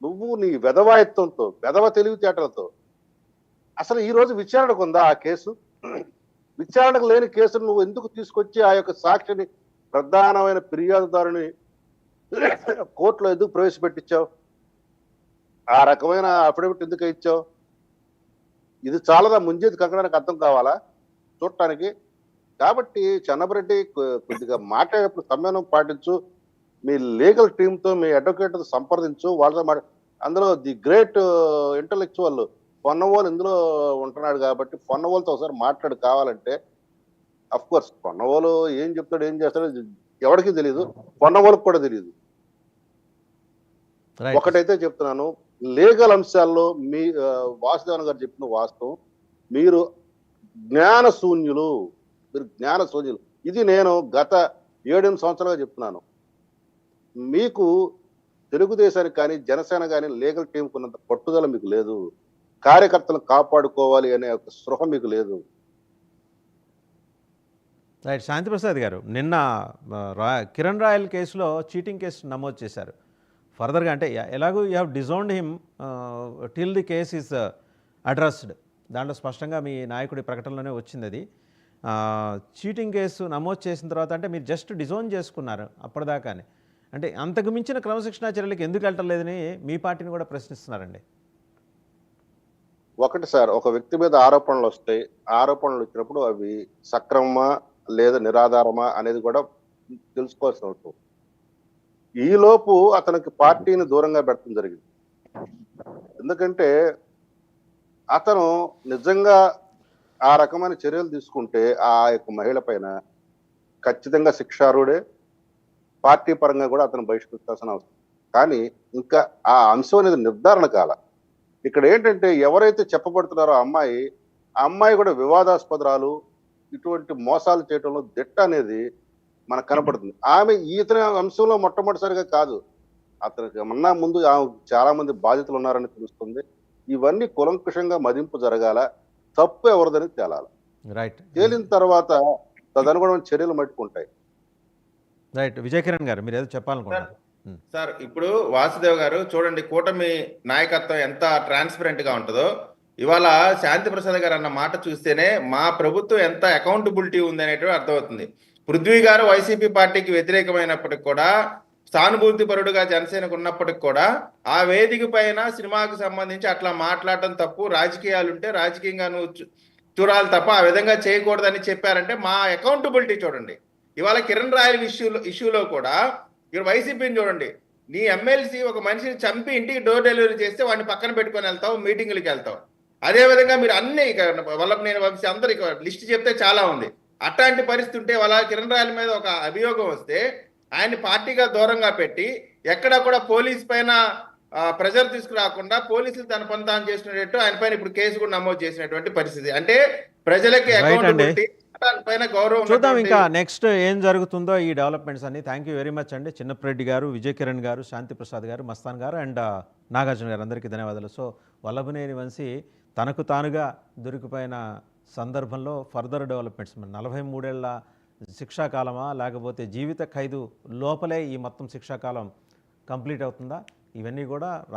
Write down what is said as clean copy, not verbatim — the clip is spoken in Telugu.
నువ్వు నీ వెధవాయత్వంతో, వెధవ తెలివితేటలతో అసలు ఈ రోజు విచారణకు ఉందా ఆ కేసు? విచారణకు లేని కేసును నువ్వు ఎందుకు తీసుకొచ్చి ఆ యొక్క సాక్షిని, ప్రధానమైన ఫిర్యాదుదారుని కోర్టులో ఎందుకు ప్రవేశపెట్టించావు? ఆ రకమైన అఫిడవిట్ ఎందుకు ఇచ్చావు? ఇది చాలదా ముంజేది కంకణానికి అర్థం కావాలా చూడటానికి? కాబట్టి చెన్నపరెడ్డి కొద్దిగా మాట్లాడేటప్పుడు సంయమనం పాటించు. మీ లీగల్ టీంతో, మీ అడ్వకేట్తో సంప్రదించు. వాళ్ళతో అందులో ది గ్రేట్ ఇంటలెక్చువల్ పొన్నవోలు ఇందులో ఉంటున్నాడు కాబట్టి పొన్నవోలుతో ఒకసారి మాట్లాడు కావాలంటే. అఫ్ కోర్స్ పొన్నవోలు ఏం చెప్తాడు, ఏం చేస్తాడో ఎవరికీ తెలియదు, పొన్నవోలుకు కూడా తెలియదు. ఒకటైతే చెప్తున్నాను, లీగల్ అంశాల్లో మీ వాసుదేవన్ గారు చెప్పిన వాస్తవం. మీరు జ్ఞానశూన్యులు, మీరు జ్ఞానశూన్యులు. ఇది నేను గత 7-8 సంవత్సరాలుగా చెప్తున్నాను. మీకు తెలుగుదేశానికి కానీ, జనసేన కానీ లీగల్ టీంకు ఉన్నంత పట్టుదల మీకు లేదు. కార్యకర్తలను కాపాడుకోవాలి అనే ఒక స్పృహ మీకు లేదు. రైట్. శాంతిప్రసాద్ గారు, నిన్న కిరణ్ రాయల్ కేసులో చీటింగ్ కేసు నమోదు చేశారు. ఫర్దర్గా అంటే ఎలాగూ you have disowned him till the case is addressed. దాంట్లో స్పష్టంగా మీ నాయకుడి ప్రకటనలోనే వచ్చింది అది. చీటింగ్ కేసు నమోదు చేసిన తర్వాత అంటే మీరు జస్ట్ డిజోన్ చేసుకున్నారు అప్పటిదాకానే. అంటే అంతకు మించిన క్రమశిక్షణా చర్యలకు ఎందుకు వెళ్ళలేదని మీ పార్టీని కూడా ప్రశ్నిస్తున్నారండి. ఒకటి సార్, ఒక వ్యక్తి మీద ఆరోపణలు వస్తాయి. ఆరోపణలు వచ్చినప్పుడు అవి సక్రమమా లేదా నిరాధారమా అనేది కూడా తెలుసుకోవాల్సిన అవసరం. ఈలోపు అతనికి పార్టీని దూరంగా పెట్టడం జరిగింది. ఎందుకంటే అతను నిజంగా ఆ రకమైన చర్యలు తీసుకుంటే ఆ యొక్క మహిళ పైన ఖచ్చితంగా శిక్షార్హుడే. పార్టీ పరంగా కూడా అతను బహిష్కరించాల్సిన అవసరం. కానీ ఇంకా ఆ అంశం అనేది నిర్ధారణ కాల. ఇక్కడ ఏంటంటే ఎవరైతే చెప్పబడుతున్నారో ఆ అమ్మాయి కూడా వివాదాస్పదరాలు, ఇటువంటి మోసాలు చేయడంలో దిట్ట అనేది మనకు కనపడుతుంది. ఆమె ఇతని అంశంలో మొట్టమొదటిసారిగా కాదు, అతనికి అన్నా ముందు చాలా మంది బాధితులు ఉన్నారని తెలుస్తుంది. ఇవన్నీ కులంకుషంగా మదింపు జరగాల, తప్పు ఎవరిదని తేలాలి. రైట్. తేలిన తర్వాత తదనుగుణమైన చర్యలు మట్టుకుంటాయి. రైట్. విజయ్ కిరణ్ గారు, మీరు ఏదో చెప్పాలనుకుంటున్నారు సార్. ఇప్పుడు వాసుదేవ్ గారు చూడండి, కూటమి నాయకత్వం ఎంత ట్రాన్స్పరెంట్ గా ఉంటుందో. ఇవాళ శాంతి ప్రసాద్ గారు అన్న మాట చూస్తేనే మా ప్రభుత్వం ఎంత అకౌంటబిలిటీ ఉంది అనేటువంటి అర్థమవుతుంది. పృథ్వీ గారు వైసీపీ పార్టీకి వ్యతిరేకమైనప్పటికి కూడా, సానుభూతి పరుడుగా జనసేనకు ఉన్నప్పటికి కూడా, ఆ వేదిక పైన సినిమాకు సంబంధించి అట్లా మాట్లాడటం తప్పు, రాజకీయాలు ఉంటే రాజకీయంగా నువ్వు చూడాలి తప్ప ఆ విధంగా చేయకూడదని చెప్పారంటే మా అకౌంటబిలిటీ చూడండి. ఇవాళ కిరణ్ రాయల్ ఇష్యూలో కూడా ఇక్కడ వైసీపీని చూడండి. నీ ఎమ్మెల్సీ ఒక మనిషిని చంపి ఇంటికి డోర్ డెలివరీ చేస్తే వాడిని పక్కన పెట్టుకొని వెళ్తావు, మీటింగులకి వెళ్తావు. అదేవిధంగా మీరు అన్ని వల్లభనేని వంశీ అందరు లిస్ట్ చెప్తే చాలా ఉంది. అట్లాంటి పరిస్థితి ఉంటే వాళ్ళ కిరణ్ రాయల్ మీద ఒక అభియోగం వస్తే ఆయన్ని పార్టీగా దూరంగా పెట్టి, ఎక్కడ కూడా పోలీస్ పైన ప్రెజర్ తీసుకురాకుండా పోలీసులు తన పని తాను చేసినట్టు ఆయన పైన ఇప్పుడు కేసు కూడా నమోదు చేసినటువంటి పరిస్థితి. అంటే ప్రజలకి అకౌంటబిలిటీ పైన గౌరవం. చూద్దాం ఇంకా నెక్స్ట్ ఏం జరుగుతుందో ఈ డెవలప్మెంట్స్ అన్ని. థ్యాంక్ యూ వెరీ మచ్ అండి. చిన్నప్రెడ్డి గారు, విజయ్ కిరణ్ గారు, శాంతి ప్రసాద్ గారు, మస్తాన్ గారు అండ్ నాగార్జున గారు, అందరికీ ధన్యవాదాలు. సో వల్లభనేని వంశీ తనకు తానుగా దొరికిపోయిన సందర్భంలో ఫర్దర్ డెవలప్మెంట్స్, 43 ఏళ్ల శిక్షాకాలమా లేకపోతే జీవిత ఖైదు లోపలే ఈ మొత్తం శిక్షాకాలం కంప్లీట్ అవుతుందా, ఇవన్నీ కూడా